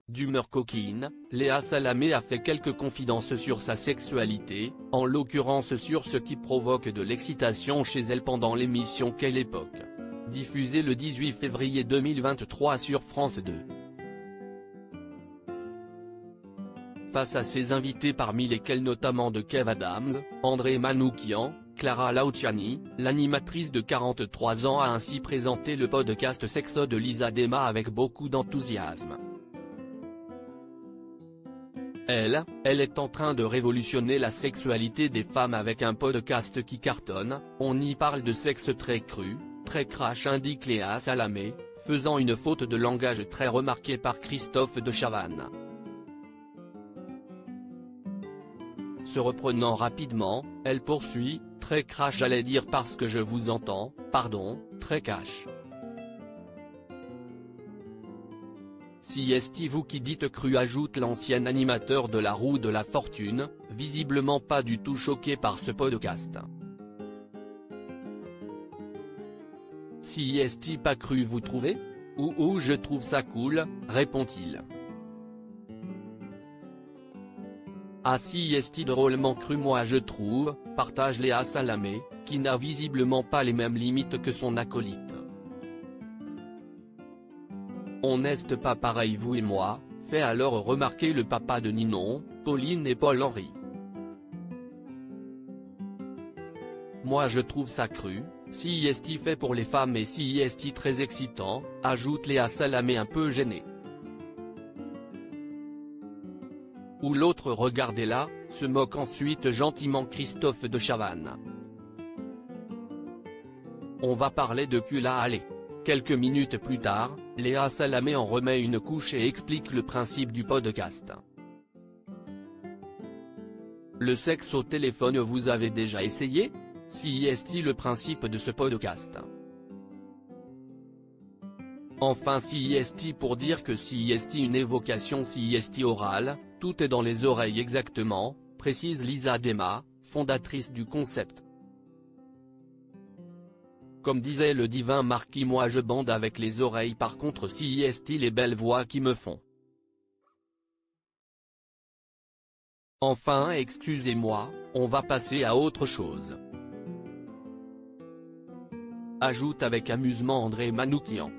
D'humeur coquine, Léa Salamé a fait quelques confidences sur sa sexualité, en l'occurrence sur ce qui provoque de l'excitation chez elle pendant l'émission Quelle époque, diffusée le 18 février 2023 sur France 2. Face à ses invités parmi lesquels notamment de Kev Adams, André Manoukian, Clara Luciani, l'animatrice de 43 ans a ainsi présenté le podcast Sexo de Lisa Dema avec beaucoup d'enthousiasme. Elle est en train de révolutionner la sexualité des femmes avec un podcast qui cartonne, on y parle de sexe très cru, très crash, indique Léa Salamé, faisant une faute de langage très remarquée par Christophe de Chavannes. Se reprenant rapidement, elle poursuit, très crash, j'allais dire parce que je vous entends, pardon, très cash. Si est vous qui dites cru, ajoute l'ancien animateur de la roue de la fortune, visiblement pas du tout choqué par ce podcast. Si est pas cru, vous trouvez? Ou je trouve ça cool, répond-il. Ah si est drôlement cru, moi je trouve, partage Léa Salamé, qui n'a visiblement pas les mêmes limites que son acolyte. On n'est pas pareil vous et moi, fait alors remarquer le papa de Ninon, Pauline et Paul-Henri. Moi je trouve ça cru, si est fait pour les femmes et si est très excitant, ajoute Léa Salamé un peu gênée. Ou l'autre regardez-la, se moque ensuite gentiment Christophe de Chavannes. On va parler de cul là, allez. Quelques minutes plus tard, Léa Salamé en remet une couche et explique le principe du podcast. Le sexe au téléphone, vous avez déjà essayé? Si est le principe de ce podcast. Enfin si est pour dire que si est une évocation si est orale, tout est dans les oreilles exactement, précise Lisa Dema, fondatrice du concept. Comme disait le divin Marquis, moi je bande avec les oreilles, par contre si est les belles voix qui me font. Enfin excusez-moi, on va passer à autre chose. Ajoute avec amusement André Manoukian.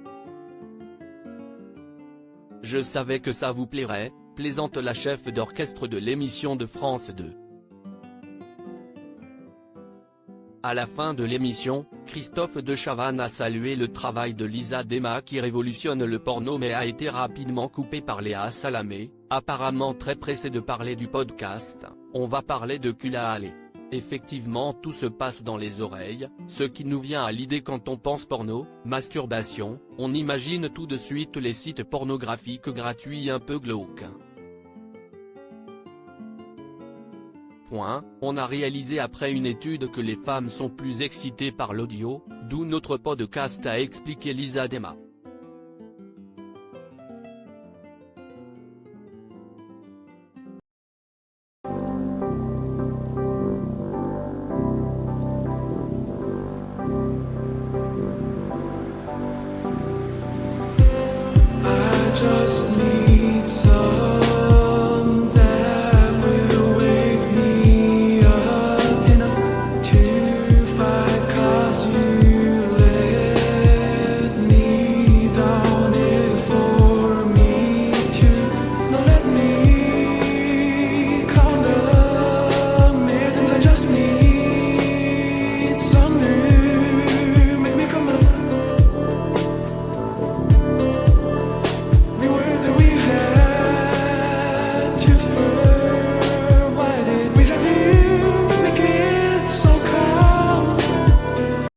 Je savais que ça vous plairait, plaisante la chef d'orchestre de l'émission de France 2. À la fin de l'émission, Christophe de Chavannes a salué le travail de Lisa Dema qui révolutionne le porno mais a été rapidement coupé par Léa Salamé, apparemment très pressée de parler du podcast, on va parler de cul à aller. Effectivement tout se passe dans les oreilles, ce qui nous vient à l'idée quand on pense porno, masturbation, on imagine tout de suite les sites pornographiques gratuits un peu glauques. On a réalisé après une étude que les femmes sont plus excitées par l'audio, d'où notre podcast, a expliqué Lisa Dema. I just need